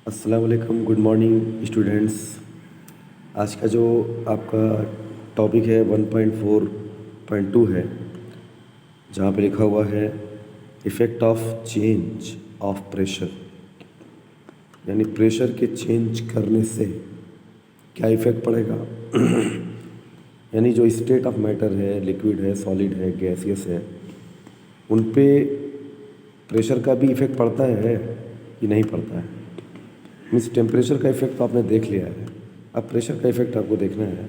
अस्सलाम वालेकुम, good morning students. आज का जो आपका टॉपिक है 1.4.2 है, जहाँ पे लिखा हुआ है effect of change of pressure, यानी प्रेशर के चेंज करने से क्या इफ़ेक्ट पड़ेगा। यानी जो स्टेट ऑफ मैटर है, लिक्विड है, सॉलिड है, गैसियस है, उन पे प्रेशर का भी इफ़ेक्ट पड़ता है कि नहीं पड़ता है। मीन्स टेम्परेचर का इफ़ेक्ट तो आपने देख लिया है, अब प्रेशर का इफ़ेक्ट आपको देखना है।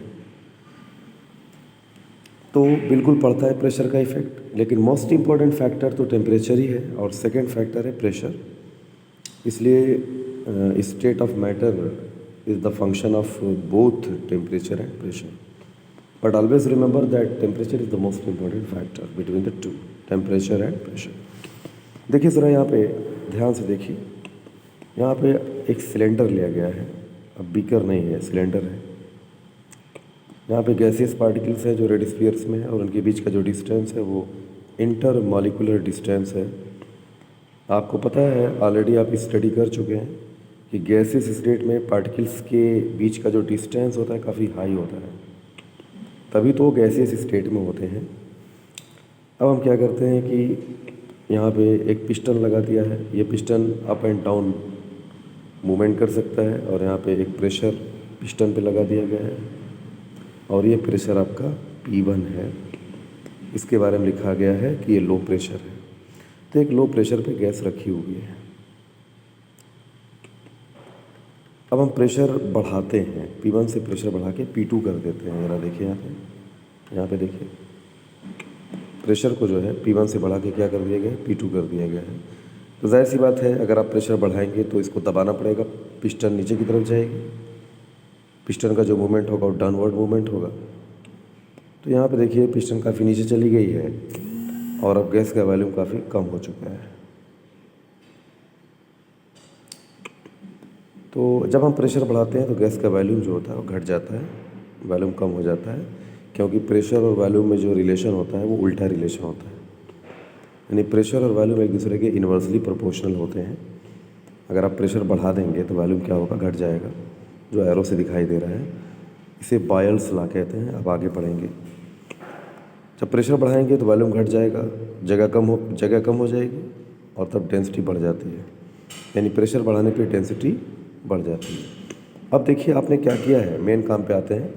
तो बिल्कुल पड़ता है प्रेशर का इफ़ेक्ट, लेकिन मोस्ट इम्पॉर्टेंट फैक्टर तो टेम्परेचर ही है और सेकंड फैक्टर है प्रेशर। इसलिए state of matter is the function of both temperature and pressure, but always remember that temperature is the most important factor between the two, temperature and pressure. देखिए ज़रा यहाँ पे ध्यान से देखिए, यहाँ पे एक सिलेंडर लिया गया है। अब बीकर नहीं है, सिलेंडर है। यहाँ पे गैसियस पार्टिकल्स हैं जो रेड स्फीयर्स में है और उनके बीच का जो डिस्टेंस है वो इंटर मॉलिक्यूलर डिस्टेंस है। आपको पता है, ऑलरेडी आप स्टडी कर चुके हैं कि गैसियस स्टेट में पार्टिकल्स के बीच का जो डिस्टेंस होता है काफ़ी हाई होता है, तभी तो गैसियस स्टेट में होते हैं। अब हम क्या करते हैं कि यहाँ पे एक पिस्टन लगा दिया है। ये piston up and down movement कर सकता है और यहाँ पे एक प्रेशर पिस्टन पे लगा दिया गया है और ये प्रेशर आपका P1 है। इसके बारे में लिखा गया है कि ये लो प्रेशर है। तो एक लो प्रेशर पे गैस रखी हुई है। अब हम प्रेशर बढ़ाते हैं, P1 से प्रेशर बढ़ा के P2 कर देते हैं। ज़रा देखिए यहाँ पे देखिए, प्रेशर को जो है P1 से बढ़ा के क्या कर दिया गया है, P2 कर दिया गया है। तो जाहिर सी बात है, अगर आप प्रेशर बढ़ाएंगे तो इसको दबाना पड़ेगा, पिस्टन नीचे की तरफ जाएगी, पिस्टन का जो मूवमेंट होगा वो डाउनवर्ड मूवमेंट होगा। तो यहाँ पे देखिए पिस्टन काफ़ी नीचे चली गई है और अब गैस का वॉल्यूम काफ़ी कम हो चुका है। तो जब हम प्रेशर बढ़ाते हैं तो गैस का वॉल्यूम जो होता है वो घट जाता है, वॉल्यूम कम हो जाता है, क्योंकि प्रेशर और वॉल्यूम में जो रिलेशन होता है वो उल्टा रिलेशन होता है। यानी प्रेशर और वॉल्यूम एक दूसरे के इन्वर्सली प्रोपोर्शनल होते हैं। अगर आप प्रेशर बढ़ा देंगे तो वॉल्यूम क्या होगा, घट जाएगा। जो एरो से दिखाई दे रहा है इसे बॉयल्स लॉ कहते हैं। अब आगे पढ़ेंगे, जब प्रेशर बढ़ाएंगे तो वॉल्यूम घट जाएगा, जगह कम हो जाएगी और तब डेंसिटी बढ़ जाती है। यानी प्रेशर बढ़ाने पे डेंसिटी बढ़ जाती है। अब देखिए आपने क्या किया है, मेन काम पे आते हैं।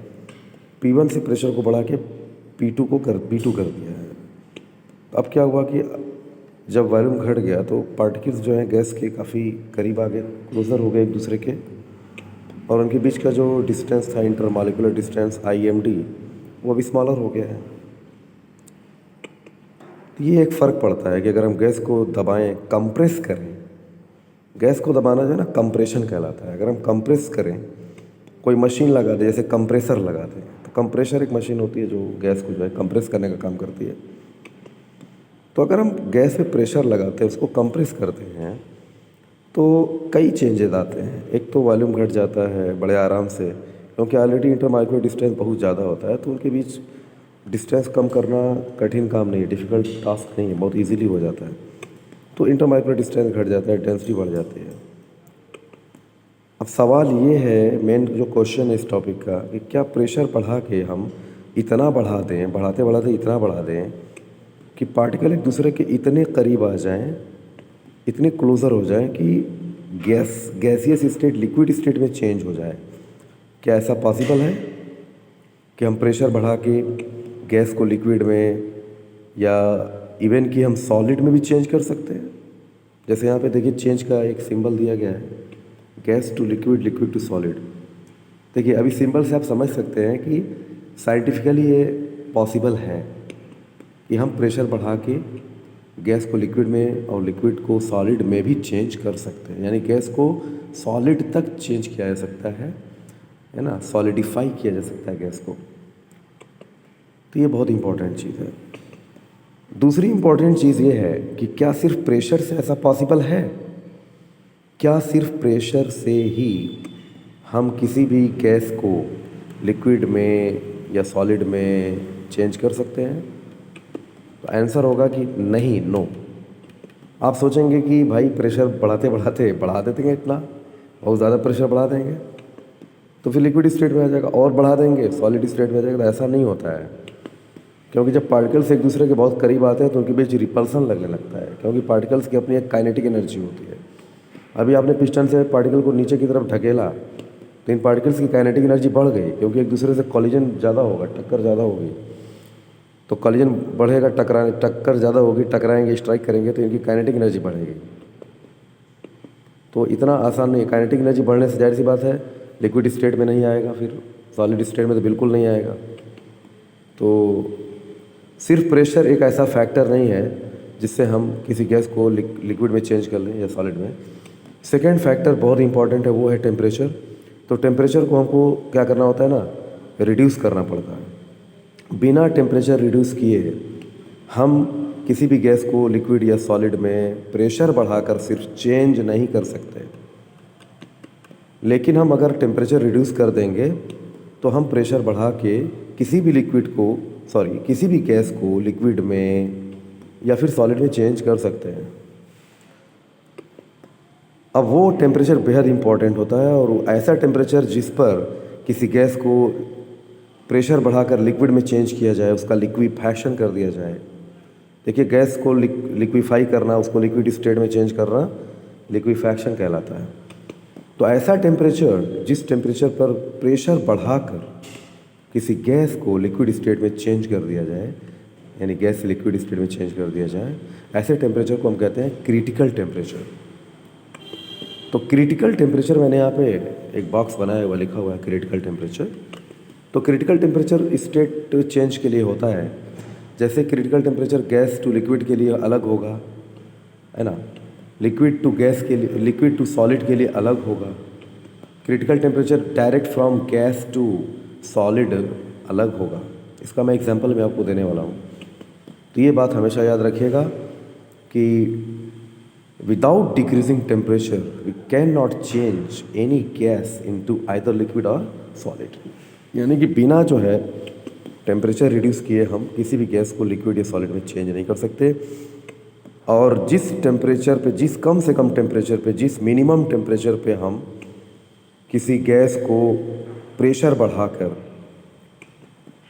P1 से प्रेशर को बढ़ा के P2 कर दिया है। अब क्या हुआ कि जब वॉल्यूम घट गया तो पार्टिकल्स जो हैं गैस के काफ़ी करीब आ गए, क्लोज़र हो गए एक दूसरे के, और उनके बीच का जो डिस्टेंस था, इंटर मॉलिक्यूलर डिस्टेंस IMD, वो भी स्मॉलर हो गया है। तो ये एक फ़र्क पड़ता है कि अगर हम गैस को दबाएं, कंप्रेस करें, गैस को दबाना जो है ना कंप्रेशन कहलाता है। अगर हम कंप्रेस करें, कोई मशीन लगा दे, जैसे कंप्रेसर लगा दें, तो कंप्रेसर एक मशीन होती है जो गैस को जो है कंप्रेस करने का काम करती है। तो अगर हम गैस पे प्रेशर लगाते हैं, उसको कंप्रेस करते हैं, तो कई चेंजेस आते हैं। एक तो वॉल्यूम घट जाता है बड़े आराम से, क्योंकि ऑलरेडी इंटरमाइक्रो डिस्टेंस बहुत ज़्यादा होता है, तो उनके बीच डिस्टेंस कम करना कठिन काम नहीं है, डिफ़िकल्ट टास्क नहीं है, बहुत इजीली हो जाता है। तो इंटरमाइक्रो डिस्टेंस घट जाता है, डेंसिटी बढ़ जाती है। अब सवाल ये है, मेन जो क्वेश्चन है इस टॉपिक का, कि क्या प्रेशर बढ़ा के हम इतना बढ़ा दें, बढ़ाते बढ़ाते इतना बढ़ा दें कि पार्टिकल एक दूसरे के इतने करीब आ जाएं, इतने क्लोज़र हो जाएं कि गैसियस स्टेट लिक्विड स्टेट में चेंज हो जाए। क्या ऐसा पॉसिबल है कि हम प्रेशर बढ़ा के गैस को लिक्विड में, या इवन कि हम सॉलिड में भी चेंज कर सकते हैं? जैसे यहाँ पे देखिए चेंज का एक सिंबल दिया गया है, gas to liquid, liquid to solid. देखिए अभी सिंबल से आप समझ सकते हैं कि साइंटिफिकली ये पॉसिबल है कि हम प्रेशर बढ़ा के गैस को लिक्विड में और लिक्विड को सॉलिड में भी चेंज कर सकते हैं। यानी गैस को सॉलिड तक चेंज किया जा सकता है ना, सॉलिडिफाई किया जा सकता है गैस को। तो ये बहुत इम्पोर्टेंट चीज़ है। दूसरी इम्पोर्टेंट चीज़ ये है कि क्या सिर्फ प्रेशर से ऐसा पॉसिबल है? क्या सिर्फ प्रेशर से ही हम किसी भी गैस को लिक्विड में या सॉलिड में चेंज कर सकते हैं? तो आंसर होगा कि नहीं, नो। आप सोचेंगे कि भाई प्रेशर बढ़ाते बढ़ाते बढ़ा देते हैं इतना, बहुत ज़्यादा प्रेशर बढ़ा देंगे तो फिर लिक्विड स्टेट में आ जाएगा, और बढ़ा देंगे सॉलिड स्टेट में आ जाएगा। तो ऐसा नहीं होता है, क्योंकि जब पार्टिकल्स एक दूसरे के बहुत करीब आते हैं तो उनके बीच रिपल्सन लगने लगता है, क्योंकि पार्टिकल्स की अपनी एक काइनेटिक एनर्जी होती है। अभी आपने पिस्टन से पार्टिकल को नीचे की तरफ ढकेला तो इन पार्टिकल्स की काइनेटिक एनर्जी बढ़ गई, क्योंकि एक दूसरे से कॉलिजन ज़्यादा होगा, टक्कर ज़्यादा होगी। तो कॉलिजन बढ़ेगा, टक्कर ज़्यादा होगी, टकराएंगे, स्ट्राइक करेंगे तो इनकी काइनेटिक एनर्जी बढ़ेगी। तो इतना आसान नहीं है। काइनेटिक एनर्जी बढ़ने से जाहिर सी बात है लिक्विड स्टेट में नहीं आएगा, फिर सॉलिड स्टेट में तो बिल्कुल नहीं आएगा। तो सिर्फ प्रेशर एक ऐसा फैक्टर नहीं है जिससे हम किसी गैस को लिक्विड में चेंज कर लें या सॉलिड में। सेकेंड फैक्टर बहुत इंपॉर्टेंट है, वो है टेम्परेचर। तो टेम्परेचर को हमको क्या करना होता है ना, रिड्यूस करना पड़ता है। बिना टेम्परेचर रिड्यूस किए हम किसी भी गैस को लिक्विड या सॉलिड में प्रेशर बढ़ाकर सिर्फ चेंज नहीं कर सकते। लेकिन हम अगर टेम्परेचर रिड्यूस कर देंगे तो हम प्रेशर बढ़ा के किसी भी गैस को लिक्विड में या फिर सॉलिड में चेंज कर सकते हैं। अब वो टेम्परेचर बेहद इम्पॉर्टेंट होता है, और ऐसा टेम्परेचर जिस पर किसी गैस को प्रेशर बढ़ाकर लिक्विड में चेंज किया जाए, उसका लिक्विफैक्शन कर दिया जाए। देखिए, गैस को लिक्विफाई करना, उसको लिक्विड स्टेट में चेंज करना लिक्विफैक्शन कहलाता है। तो ऐसा टेम्परेचर जिस टेम्परेचर पर प्रेशर बढ़ाकर किसी गैस को लिक्विड स्टेट में चेंज कर दिया जाए, यानी गैस से लिक्विड स्टेट में चेंज कर दिया जाए, ऐसे टेम्परेचर को हम कहते हैं क्रिटिकल टेम्परेचर। तो क्रिटिकल टेम्परेचर, मैंने यहाँ पे एक बॉक्स बनाया हुआ, लिखा हुआ है क्रिटिकल टेम्परेचर। तो क्रिटिकल टेम्परेचर स्टेट चेंज के लिए होता है। जैसे critical temperature gas to liquid के लिए अलग होगा, है ना, लिक्विड टू गैस के लिए, लिक्विड टू सॉलिड के लिए अलग होगा। Critical temperature direct from gas to solid अलग होगा। इसका मैं एग्जांपल में आपको देने वाला हूँ। तो ये बात हमेशा याद रखिएगा कि without decreasing temperature we can not change any gas into either liquid और सॉलिड। यानी कि बिना जो है टेम्परेचर रिड्यूस किए हम किसी भी गैस को लिक्विड या सॉलिड में चेंज नहीं कर सकते। और जिस टेम्परेचर पे, जिस कम से कम टेम्परेचर पे, जिस मिनिमम टेम्परेचर पे हम किसी गैस को प्रेशर बढ़ाकर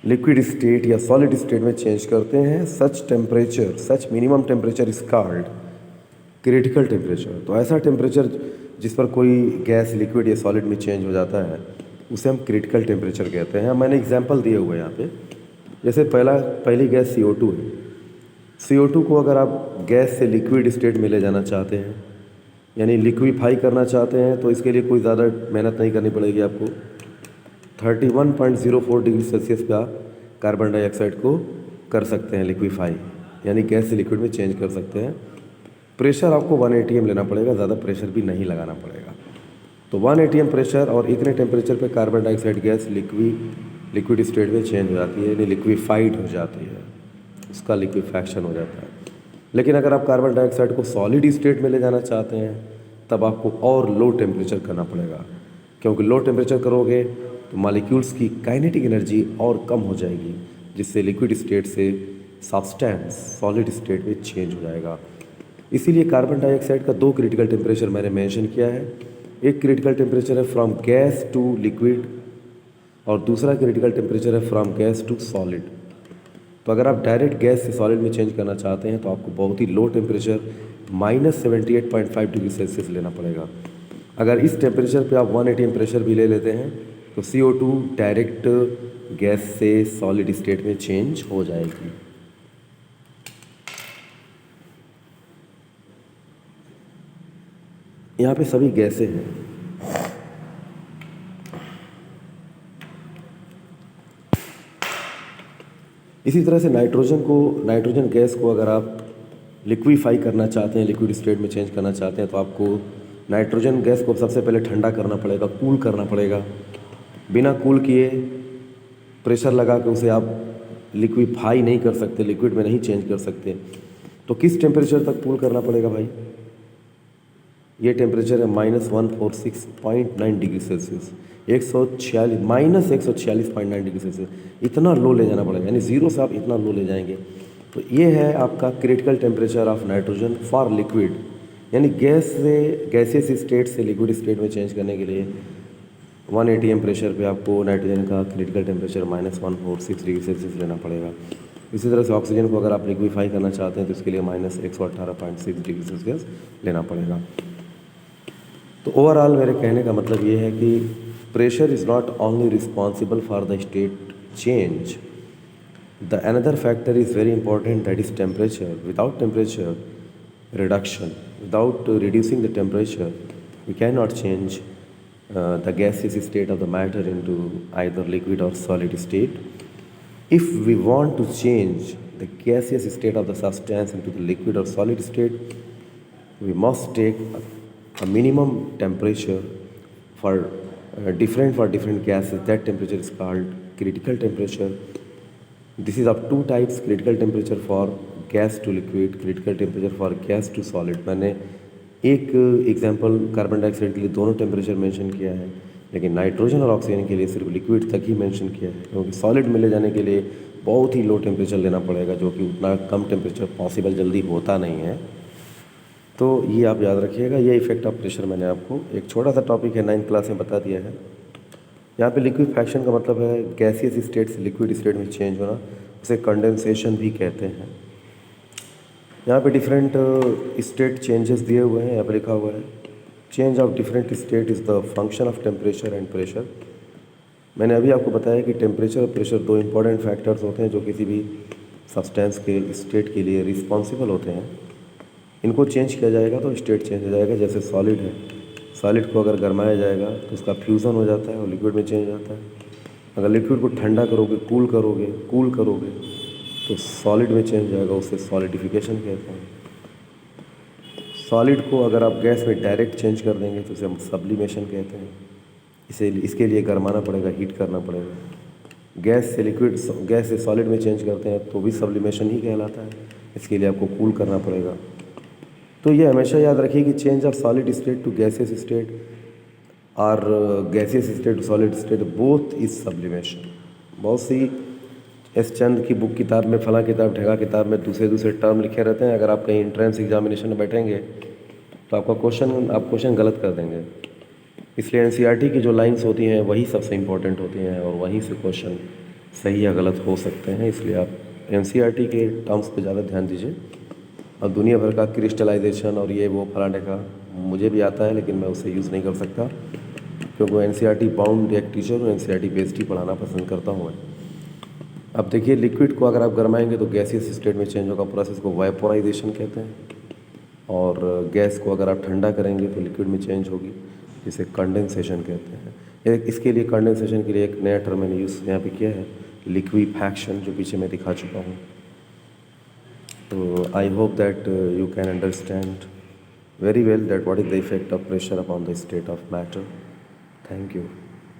लिक्विड स्टेट या सॉलिड स्टेट में चेंज करते हैं, such minimum temperature is called critical temperature. तो ऐसा टेम्परेचर जिस पर कोई गैस लिक्विड या सॉलिड में चेंज हो जाता है उसे हम क्रिटिकल टेम्परेचर कहते हैं। मैंने एग्जांपल दिए हुए हैं यहाँ पे। जैसे पहली गैस CO2 है। CO2 को अगर आप गैस से लिक्विड स्टेट में ले जाना चाहते हैं, यानी लिक्विफाई करना चाहते हैं, तो इसके लिए कोई ज़्यादा मेहनत नहीं करनी पड़ेगी आपको। 31.04 डिग्री सेल्सियस पे आप कार्बन डाइऑक्साइड को कर सकते हैं लिक्विफाई, यानी गैस से लिक्विड में चेंज कर सकते हैं। प्रेशर आपको 1 atm लेना पड़ेगा, ज़्यादा प्रेशर भी नहीं लगाना पड़ेगा। तो 1 atm प्रेशर और इतने टेम्परेचर पे carbon dioxide gas liquid state में चेंज हो जाती है, यानी लिक्विफाइड हो जाती है, उसका लिक्विफैक्शन हो जाता है। लेकिन अगर आप कार्बन डाइऑक्साइड को सॉलिड स्टेट में ले जाना चाहते हैं तब आपको और लो टेम्परेचर करना पड़ेगा, क्योंकि लो टेम्परेचर करोगे तो मॉलिक्यूल्स की काइनेटिक एनर्जी और कम हो जाएगी, जिससे लिक्विड स्टेट से सब्सटेंस सॉलिड स्टेट में चेंज हो जाएगा। इसीलिए कार्बन डाइऑक्साइड का 2 क्रिटिकल टेम्परेचर मैंने मेंशन किया है। एक क्रिटिकल टेम्परेचर है फ्रॉम गैस टू लिक्विड और दूसरा क्रिटिकल टेम्परेचर है फ्रॉम गैस टू सॉलिड। तो अगर आप डायरेक्ट गैस से सॉलिड में चेंज करना चाहते हैं तो आपको बहुत ही लो टेम्परेचर -78.5 डिग्री सेल्सियस लेना पड़ेगा। अगर इस टेम्परेचर पे आप 1 atm प्रेशर भी ले लेते हैं तो CO2 डायरेक्ट गैस से सॉलिड स्टेट में चेंज हो जाएगी। यहाँ पे सभी गैसें हैं। इसी तरह से नाइट्रोजन गैस को अगर आप लिक्विफाई करना चाहते हैं, लिक्विड स्टेट में चेंज करना चाहते हैं, तो आपको नाइट्रोजन गैस को सबसे पहले ठंडा करना पड़ेगा, कूल करना पड़ेगा। बिना कूल किए प्रेशर लगा के उसे आप लिक्विफाई नहीं कर सकते, लिक्विड में नहीं चेंज कर सकते। तो किस टेम्परेचर तक कूल करना पड़ेगा भाई? ये टेम्परेचर है -146.9 डिग्री सेल्सियस, -146.9 डिग्री सेल्सियस। इतना लो ले जाना पड़ेगा, यानी 0 से आप इतना लो ले जाएंगे। तो ये है आपका critical temperature of nitrogen for liquid, यानी गैसियस स्टेट से लिक्विड स्टेट में चेंज करने के लिए 1 atm प्रेशर पे आपको नाइट्रोजन का क्रिटिकल टेम्परेचर -146 डिग्री सेल्सियस लेना पड़ेगा। इसी तरह से ऑक्सीजन को अगर आप लिक्विफाई करना चाहते हैं तो इसके लिए -118.6 डिग्री सेल्सियस लेना पड़ेगा। तो ओवरऑल मेरे कहने का मतलब ये है कि pressure is not only responsible for the state change, the another factor is very important, that is temperature. Without temperature reduction, without reducing the temperature, we cannot change the gaseous state of the matter into either liquid or solid state. If we want to change the gaseous state of the substance into the liquid or solid state, we must take a minimum temperature for different gases. That temperature is called critical temperature. This is of two types: critical temperature for gas to liquid, critical temperature for gas to solid. मैंने एक example carbon dioxide के लिए दोनों temperature mention किया है, लेकिन nitrogen और oxygen के लिए सिर्फ लिक्विड तक ही मेंशन किया है, क्योंकि सॉलिड में ले जाने के लिए बहुत ही लो टेम्परेचर लेना पड़ेगा, जो कि उतना कम टेम्परेचर पॉसिबल जल्दी होता नहीं है। तो ये आप याद रखिएगा। ये इफेक्ट ऑफ प्रेशर मैंने आपको एक छोटा सा टॉपिक है 9th क्लास में बता दिया है। यहाँ पे लिक्विफैक्शन का मतलब है गैसियस स्टेट से लिक्विड स्टेट में चेंज होना, उसे कंडेंसेशन भी कहते हैं। यहाँ पे डिफरेंट स्टेट चेंजेस दिए हुए हैं। यहाँ पे लिखा हुआ है change of different state is the function of temperature and pressure. मैंने अभी आपको बताया कि टेम्परेचर और प्रेशर दो इंपॉर्टेंट फैक्टर्स होते हैं जो किसी भी सब्सटेंस के स्टेट के लिए रिस्पॉन्सिबल होते हैं। इनको चेंज किया जाएगा तो स्टेट चेंज हो जाएगा। जैसे सॉलिड है, सॉलिड को अगर गरमाया जाएगा तो उसका फ्यूज़न हो जाता है और लिक्विड में चेंज हो जाता है। अगर लिक्विड को ठंडा करोगे, कूल करोगे तो सॉलिड में चेंज जाएगा, उससे सॉलिडिफिकेशन कहते हैं। सॉलिड को अगर आप गैस में डायरेक्ट चेंज कर देंगे तो उसे हम सब्लिमेशन कहते हैं। इसके लिए गरमाना पड़ेगा, हीट करना पड़ेगा। गैस से सॉलिड में चेंज करते हैं तो भी सब्लिमेशन ही कहलाता है। इसके लिए आपको कूल करना पड़ेगा। तो ये हमेशा याद रखिए कि change of solid state to gaseous state और gaseous state to solid state both is sublimation. बहुत सी एस चंद की बुक किताब में, फला किताब, ढेगा किताब में दूसरे टर्म लिखे रहते हैं। अगर आप कहीं एंट्रेंस एग्जामिनेशन में बैठेंगे तो आप क्वेश्चन गलत कर देंगे। इसलिए एनसीईआरटी की जो लाइंस होती हैं वही सबसे इम्पोर्टेंट होती हैं और वहीं से क्वेश्चन सही या गलत हो सकते हैं। इसलिए आप एनसीईआरटी के टर्म्स पे ज़्यादा ध्यान दीजिए। और दुनिया भर का क्रिस्टलाइजेशन और ये वो फला ढेगा मुझे भी आता है, लेकिन मैं उसे यूज़ नहीं कर सकता क्योंकि एनसीईआरटी बाउंड एक टीचर हूँ, एनसीईआरटी बेस्ड ही पढ़ाना पसंद करता हूँ मैं। अब देखिए, लिक्विड को अगर आप गरमाएंगे तो गैसियस स्टेट में चेंज होगा, प्रोसेस को वाइपोराइजेशन कहते हैं। और गैस को अगर आप ठंडा करेंगे तो लिक्विड में चेंज होगी, जिसे कंडेंसेशन कहते हैं। इसके लिए कंडेंसेशन के लिए एक नया टर्म मैंने यूज़ यहाँ पे किया है, लिक्विफैक्शन, जो पीछे मैं दिखा चुका हूँ। तो I hope that you can understand very well that what is the effect of pressure upon the state of matter. Thank you.